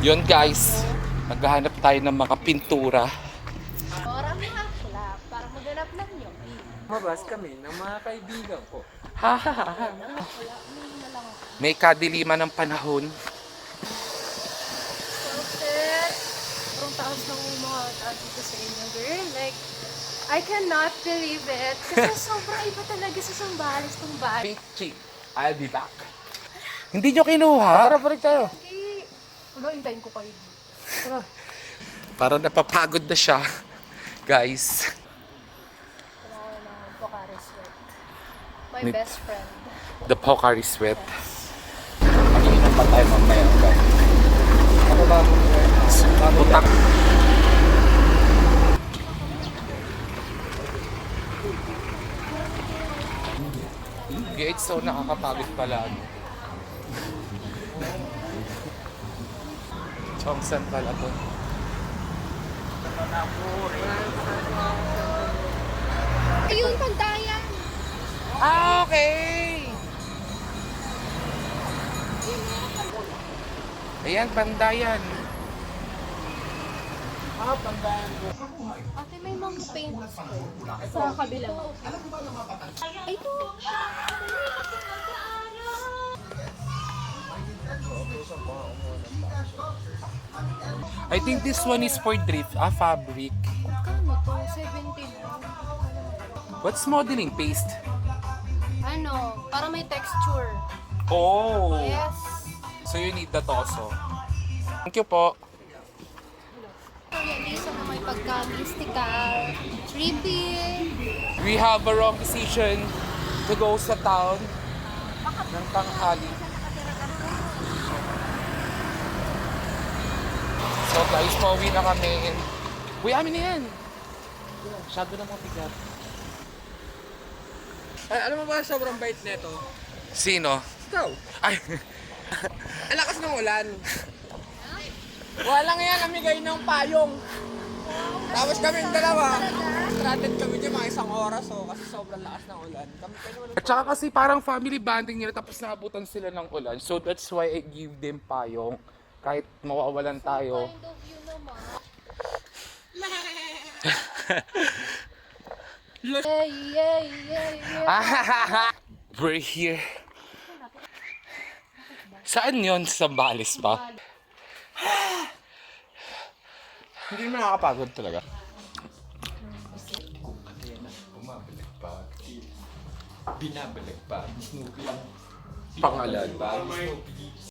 Yun guys, maghahanap tayo ng mga pintura. Marami nga sila para maghanap ng nyo. Mabas kami ng mga kaibigan ko. May kadiliman ng panahon. Perfect. Sobrang taas ng mga dito sa inyo, girl. Like, I cannot believe it. Kasi sobrang iba talaga sa Sambales tong bahay. Pichi, I'll be back. Hindi nyo kinuha? Tara, balik tayo. Okay. Ano, hintayin ko kayo. Tara. Parang napapagod na siya. Guys. Kailangan ng Pocari Sweat. My Nit- best friend. The Pocari Sweat. Mag-inom pa tayo mamaya guys. Ako ba? Utak. Gate, so nakakapagod pala. Chongsan pala to. Ayun, Pandayan! Ah, okay! Ayan, Pandayan. Ate, may mga paint sa kabila. Ay, ito! I think this one is for drift, fabric. Kano to? 17. What's modeling? Paste? Ano? Para may texture. Oh! Yes. So you need the torso. Thank you po. So, yan, isa na may pagka-mystical. Trippy. We have a wrong decision to go sa town ng tanghali. So guys, pauwi na kami and... Uy, amin na yan! Masyado na mga bigat. Ay, alam mo ba sobrang bait nito? Sino? Ikaw. Ay! Ang lakas ng ulan. Walang yan, namigay ng payong. Tapos kaming dalawa, stranded kami dyan mga 1 oras kasi sobrang lakas ng ulan. Kami naman At saka kasi parang family bonding nila tapos naabutan sila ng ulan. So that's why I give them payong. Kahit mawawalan tayo. Kind of you naman. Yeah, yeah, yeah, yeah. We're here. Saan yon? Sa Sambales ba? hindi mo nakakapagod talaga. Binabalik pa. Pangalan.